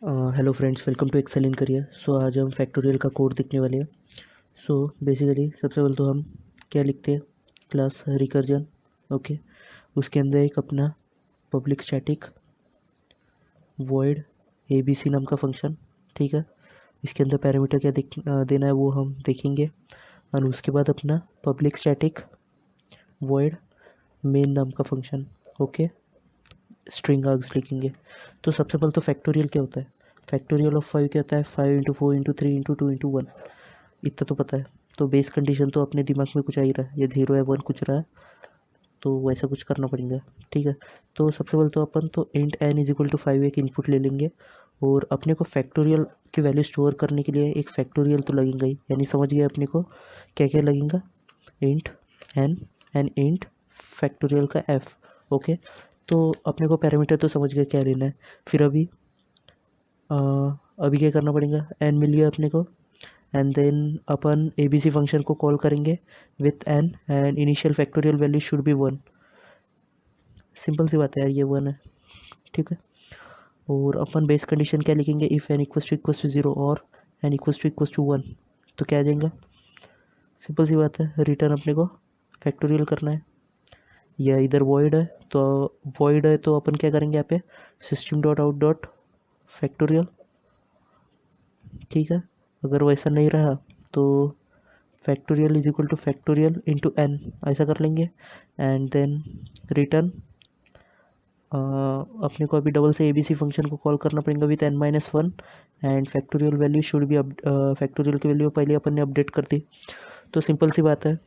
Hello friends, welcome to excel in career. So आज हम factorial का कोड देखने वाले हैं। सो बेसिकली सबसे पहले तो हम क्या लिखते हैं, क्लास रिकर्जन। ओके, उसके अंदर एक अपना पब्लिक स्टैटिक वॉइड एबीसी नाम का फंक्शन। ठीक है, इसके अंदर पैरामीटर क्या देना है वो हम देखेंगे। और उसके बाद अपना पब्लिक स्टैटिक वॉइड मेन नाम का फंक्शन। ओके, स्ट्रिंग आर्ग्स लिखेंगे। तो सबसे पहले तो फैक्टोरियल क्या होता है। फैक्टोरियल ऑफ 5 क्या होता है, 5 × 4 × 3 × 2 × 1। इतना तो पता है। तो बेस कंडीशन तो अपने दिमाग में कुछ आ ही रहा है, ये 0 है 1 कुछ रहा है, तो वैसा कुछ करना पड़ेगा। ठीक है, तो सबसे पहले तो अपन तो इंट n = 5 एक इनपुट ले लेंगे। और अपने को फैक्टोरियल की वैल्यू स्टोर करने के लिए एक फैक्टोरियल तो लगेगा ही, यानी समझ गए अपने को क्या क्या लगेगा। Int n and int factorial का f। ओके, तो अपने को पैरामीटर तो समझ गए क्या लेना है। फिर अभी क्या करना पड़ेगा, n मिल गया अपने को। एंड देन अपन एबीसी फंक्शन को कॉल करेंगे with n and initial factorial value should be 1। Simple सी बात है यार, ये 1 है। ठीक है, और अपन बेस कंडीशन क्या लिखेंगे, इफ़ n == 0 और n == 1। तो क्या आ जाएगा, सिंपल सी बात है, रिटर्न अपने को फैक्टोरियल करना है। या इधर वॉइड है तो अपन क्या करेंगे यहाँ पे, system.out.factorial। ठीक है, अगर वैसा नहीं रहा तो फैक्टोरियल = फैक्टोरियल इंटू n ऐसा कर लेंगे। एंड देन रिटर्न अपने को अभी डबल से एबीसी फंक्शन को कॉल करना पड़ेगा with n-1। And factorial value should B factorial की वैल्यू पहले अपन ने अपडेट कर दी। तो सिंपल सी बात है,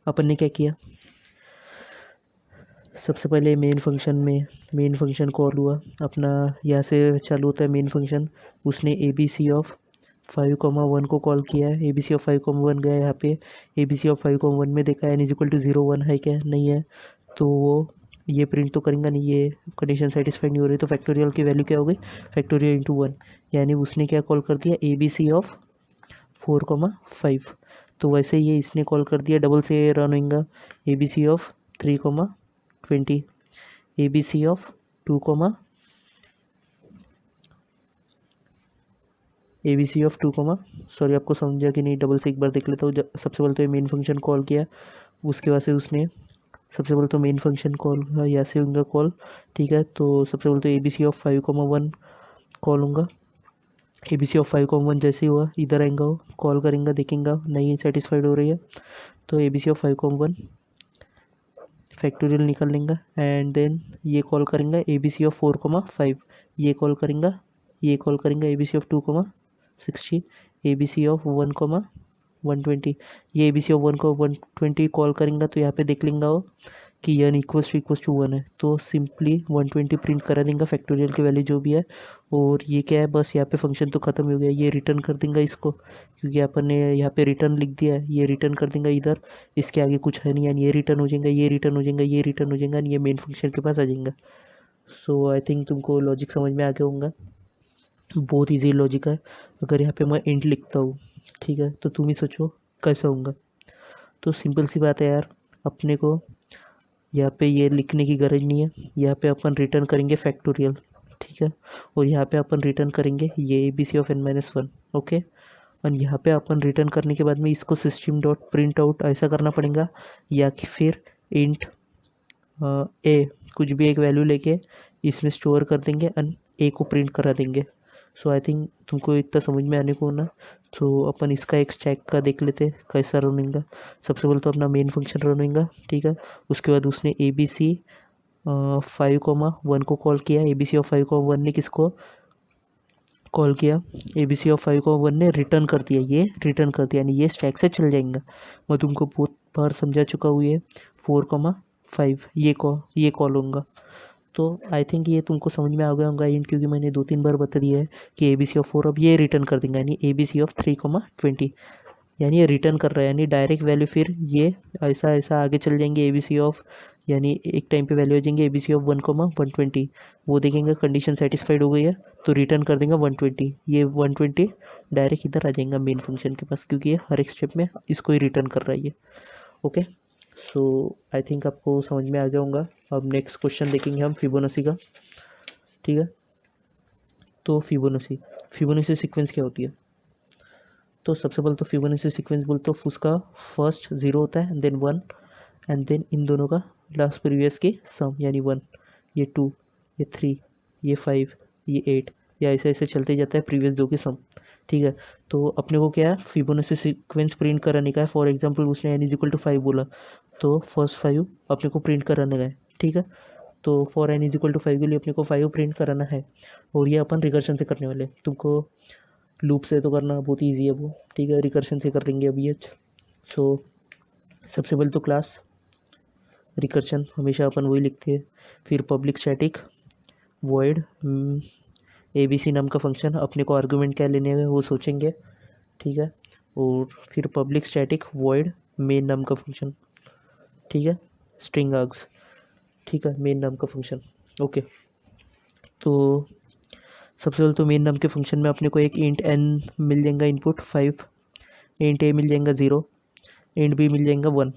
अपन ने क्या किया, सबसे पहले मेन फंक्शन कॉल हुआ अपना। यहाँ से चालू होता है मेन फंक्शन। उसने ABC ऑफ 5,1 को कॉल किया है। ABC ऑफ 5,1 गया यहाँ पे। ABC ऑफ 5,1 में देखा n = 0 1 है क्या, नहीं है, तो वो ये प्रिंट तो करेंगे नहीं, ये कंडीशन सेटिस्फाइड नहीं हो रही। तो फैक्टोरियल की वैल्यू क्या हो गई, फैक्टोरियल इंटू 1। यानी उसने क्या कॉल कर दिया, ABC ऑफ 4,5। तो वैसे ये इसने कॉल कर दिया, डबल से रन होगा ABC of 3,20, ABC of 2, ABC of 2, sorry आपको समझा कि नहीं, डबल से एक बार देख लेता हूँ। सबसे पहले तो ये मेन फंक्शन कॉल किया, उसके बाद से उसने सबसे पहले तो मेन फंक्शन कॉल यहाँ से होगा कॉल। ठीक है, तो सबसे पहले तो ABC ऑफ 5,1 कॉल होगा। ABC ऑफ 5,1 जैसे ही हुआ इधर आएगा, वो कॉल करेंगे, देखेंगे नहीं सेटिस्फाइड हो रही है, तो ABC ऑफ 5,1 फैक्टोरियल निकाल लेंगे। एंड देन ये कॉल करेंगे ABC ऑफ 4,5, ये कॉल करेंगे ABC ऑफ 2,60, ABC ऑफ 1,120। ये ABC ऑफ 1,120 कॉल करेंगे, तो यहाँ पे देख लेंगे वो कि n = 1 है, तो सिंपली 120 प्रिंट करा देंगे फैक्टोरियल की वैल्यू जो भी है। और ये क्या है, बस यहाँ पे फंक्शन तो ख़त्म हो गया। ये रिटर्न कर देंगे इसको, क्योंकि अपन ने यहाँ पे रिटर्न लिख दिया है, ये रिटर्न कर देंगे इधर। इसके आगे कुछ है नहीं, यानी ये रिटर्न हो जाएगा, ये रिटर्न हो जाएगा, ये रिटर्न हो जाएगा, ये मेन फंक्शन के पास आ जाएगा। सो आई थिंक तुमको लॉजिक समझ में आ गया होगा। बहुत ईजी लॉजिक है। अगर यहाँ पे मैं इंट लिखता हूँ, ठीक है, तो तुम ही सोचो कैसा होगा। तो सिंपल सी बात है यार, अपने को यहाँ पे ये लिखने की गरज नहीं है। यहाँ पे अपन रिटर्न करेंगे फैक्टोरियल, ठीक है, और यहाँ पे अपन रिटर्न करेंगे ये ABC ऑफ n-1। ओके, और यहाँ पे अपन रिटर्न करने के बाद में इसको system.printout ऐसा करना पड़ेगा, या कि फिर इंट a कुछ भी एक वैल्यू लेके इसमें स्टोर कर देंगे एंड a को प्रिंट करा देंगे। सो आई थिंक तुमको इतना समझ में आने को ना। तो अपन इसका एक स्टैक का देख लेते कैसा रन होगा। सबसे पहले तो अपना मेन फंक्शन रन होगा, ठीक है। उसके बाद उसने ABC 5,1 को कॉल किया। ABC ऑफ 5,1 ने किसको कॉल किया, ABC ऑफ 5,1 ने रिटर्न कर दिया, ये रिटर्न कर दिया, यानी ये स्टैक से चल जाएगा। मैं तुमको बहुत बार समझा चुका हूँ, ये 4,5 ये कॉल होगा। तो आई थिंक ये तुमको समझ में आ गया होगा इंट, क्योंकि मैंने 2-3 बार बता दिया है कि ABC ऑफ 4 अब ये रिटर्न कर देंगे, यानी ABC ऑफ 3,20, यानी ये रिटर्न कर रहा है, यानी डायरेक्ट वैल्यू फिर ये ऐसा ऐसा आगे चल जाएंगे ABC ऑफ, यानी एक टाइम पे वैल्यू आ जाएंगे ABC ऑफ 1,120। वो देखेंगे कंडीशन सेटिस्फाइड हो गई है, तो रिटर्न कर देंगे 120। ये 120 डायरेक्ट इधर आ जाएगा मेन फंक्शन के पास, क्योंकि ये हर एक स्टेप में इसको ही रिटर्न कर रहा है ये। ओके, सो आई थिंक आपको समझ में आ गया होगा। अब नेक्स्ट क्वेश्चन देखेंगे हम फिबोनाची का, ठीक है। तो फिबोनाची सीक्वेंस क्या होती है? तो सबसे पहले तो फिबोनाची सीक्वेंस बोलते तो उसका फर्स्ट 0 होता है, देन 1, एंड देन इन दोनों का लास्ट प्रीवियस के सम, यानी 1, ये 2, ये 3, ये 5, ये 8, या ऐसे ऐसे चलते जाता है प्रीवियस दो के सम। ठीक है, तो अपने को क्या है, फिबोनाची सीक्वेंस प्रिंट कराने का है। फॉर एग्जांपल उसने n इज इक्वल टू 5 बोला, तो फर्स्ट 5 अपने को प्रिंट कराने का है। ठीक है, तो for n is equal to 5 के लिए अपने को 5 प्रिंट कराना है, और ये अपन रिकर्शन से करने वाले। तुमको लूप से तो करना बहुत ईजी है वो, ठीक है, रिकर्शन से कर लेंगे अभी ये। सो सबसे पहले तो क्लास रिकर्शन हमेशा अपन वही लिखते हैं। फिर पब्लिक स्टैटिक वॉइड ABC नाम का फंक्शन, अपने को आर्गुमेंट क्या लेने हैं वो सोचेंगे। ठीक है, और फिर पब्लिक स्टैटिक वॉइड मेन नाम का फंक्शन। ठीक है, स्ट्रिंग आर्ग्स, ठीक है, मेन नाम का फंक्शन। ओके, तो सबसे पहले तो मेन नाम के फंक्शन में अपने को एक इंट n मिल जाएगा इनपुट 5, इंट a मिल जाएगा 0, इंट b मिल जाएगा 1।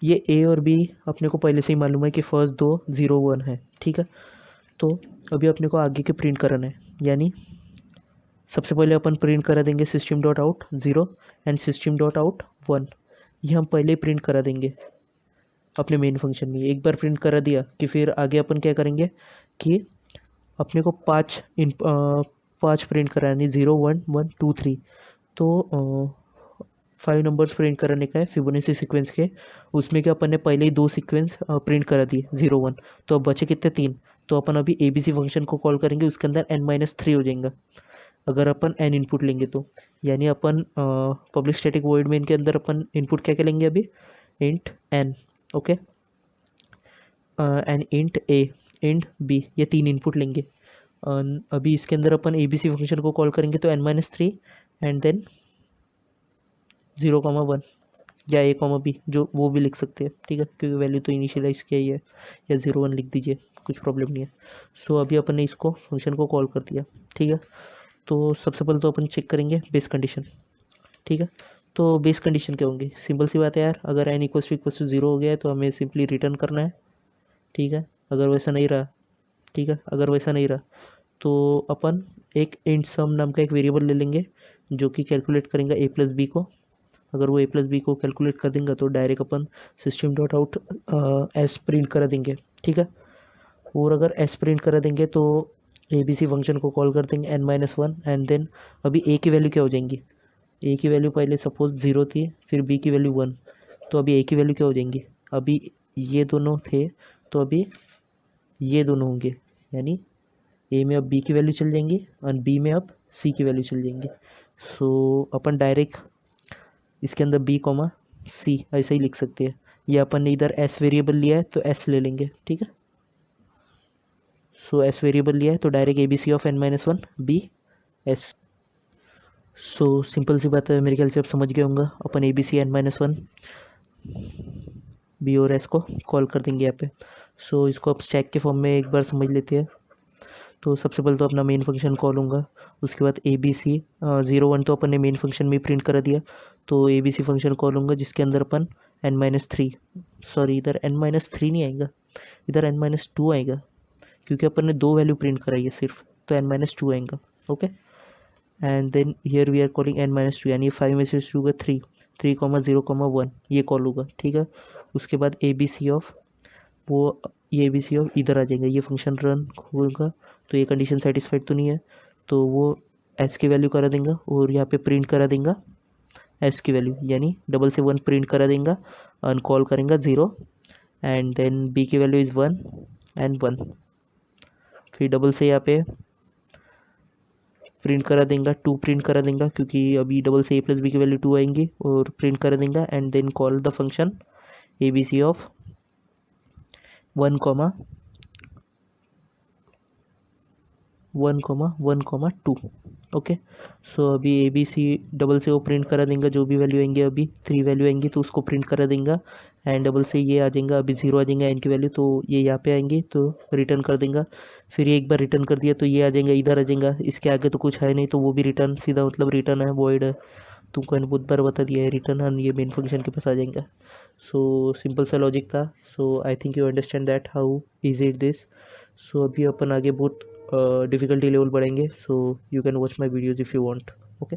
ये a और b अपने को पहले से ही मालूम है कि फर्स्ट दो 0 1 है। ठीक है, तो अभी अपने को आगे के प्रिंट कराना है, यानी सबसे पहले अपन प्रिंट करा देंगे system dot out 0 and system dot out 1। ये हम पहले ही प्रिंट करा देंगे अपने मेन फंक्शन में। एक बार प्रिंट करा दिया कि फिर आगे अपन क्या करेंगे कि अपने को 5 प्रिंट करानी, 0 1 1 2 3, तो 5 नंबर्स प्रिंट कराने का है फिबोनाची सीक्वेंस के। उसमें क्या अपन ने पहले ही 2 सीक्वेंस प्रिंट करा दिए 0 1, तो अब बचे कितने 3। तो अपन अभी ABC फंक्शन को कॉल करेंगे, उसके अंदर n-3 हो जाएगा अगर अपन n इनपुट लेंगे तो। यानी अपन पब्लिक स्टैटिक वॉइड मेन के अंदर अपन इनपुट क्या क्या लेंगे अभी, int n, okay, and int a, int b, ये 3 इनपुट लेंगे। अभी इसके अंदर अपन ABC फंक्शन को कॉल करेंगे तो n-3 एंड देन 0, 1 या a, b, जो वो भी लिख सकते हैं। ठीक है, क्योंकि वैल्यू तो इनिशियलाइज किया ही है, या 0 1 लिख दीजिए, कुछ प्रॉब्लम नहीं है। सो अभी अपन ने इसको फंक्शन को कॉल कर दिया। ठीक है, तो सबसे पहले तो अपन चेक करेंगे बेस कंडीशन। ठीक है, तो बेस कंडीशन क्या होंगे, सिंपल सी बात है यार, अगर n = 0 हो गया है तो हमें सिंपली रिटर्न करना है। ठीक है, अगर वैसा नहीं रहा, ठीक है, अगर वैसा नहीं रहा तो अपन एक इंट सम नाम का एक वेरिएबल ले लेंगे जो कि कैलकुलेट करेंगे a + b को। अगर वो a + b को कैलकुलेट कर देंगे तो डायरेक्ट अपन system dot out s print करा देंगे। ठीक है, और अगर एस प्रिंट करा देंगे तो ABC फंक्शन को कॉल कर देंगे n-1, एंड देन अभी a की वैल्यू क्या हो जाएंगी, a की वैल्यू पहले सपोज 0 थी, फिर b की वैल्यू 1, तो अभी a की वैल्यू क्या हो जाएंगी, अभी ये दोनों थे तो अभी ये दोनों होंगे, यानी a में अब b की वैल्यू चल जाएंगी और b में अब c की वैल्यू चल जाएंगी। सो अपन डायरेक्ट इसके अंदर b, c ऐसे ही लिख सकते हैं, या अपन ने इधर s वेरिएबल लिया है तो s ले लेंगे। ठीक है, सो s वेरिएबल लिया है तो direct ABC of n-1 b s। So simple सी बात है, मेरे ख्याल से आप समझ गए होंगे। अपन ABC n-1 b और s को कॉल कर देंगे यहाँ पे। सो इसको अब स्टैक के फॉर्म में एक बार समझ लेते हैं। तो सबसे पहले तो अपना मेन फंक्शन कॉल होगा, उसके बाद ABC 0 1 तो अपन ने मेन फंक्शन में प्रिंट करा दिया, तो ABC फंक्शन कॉल होगा जिसके अंदर अपन n-3, सॉरी इधर n-3 नहीं आएगा, इधर n-2 आएगा, क्योंकि अपन ने 2 वैल्यू प्रिंट कराई है सिर्फ, तो n-2 आएगा। Okay, and then here we are calling n-2, यानी 5 में से 2 का 3 0, 1 ये कॉल होगा। ठीक है, उसके बाद ABC ऑफ ये ABC ऑफ इधर आ जाएगा, ये फंक्शन रन होगा, तो ये कंडीशन सेटिस्फाइड तो नहीं है, तो वो s की वैल्यू करा देगा और यहाँ पे प्रिंट करा देगा s की वैल्यू, यानी 1 प्रिंट करा देगा, अनकॉल करेंगे 0, एंड देन b की वैल्यू इज़ 1 एंड 1, फिर यहाँ पे प्रिंट करा देगा 2 प्रिंट करा देगा, क्योंकि अभी a + b की वैल्यू 2 आएंगी, और प्रिंट करा देगा, and then call the function ABC of 1, 2। Okay, so अभी ABC से वो प्रिंट करा देगा, जो भी वैल्यू आएंगे, अभी 3 वैल्यू आएंगी तो उसको प्रिंट करा देगा, एंड ये आ जाएगा, अभी 0 आ जाएगा n की वैल्यू, तो ये यहाँ पे आएंगे तो रिटर्न कर देगा। फिर ये एक बार रिटर्न कर दिया तो ये आ जाएगा, इधर आ जाएगा, इसके आगे तो कुछ है नहीं, तो वो भी रिटर्न, सीधा मतलब रिटर्न है, वॉइड है, तुमको मैंने बहुत बार बता दिया है, रिटर्न है, ये मेन फंक्शन के पास आ जाएगा। सो सिंपल सा लॉजिक था। So I think you understand that how is it this. So अभी अपन आगे बहुत डिफ़िकल्टी लेवल बढ़ेंगे. So you can watch my videos if you want. Okay.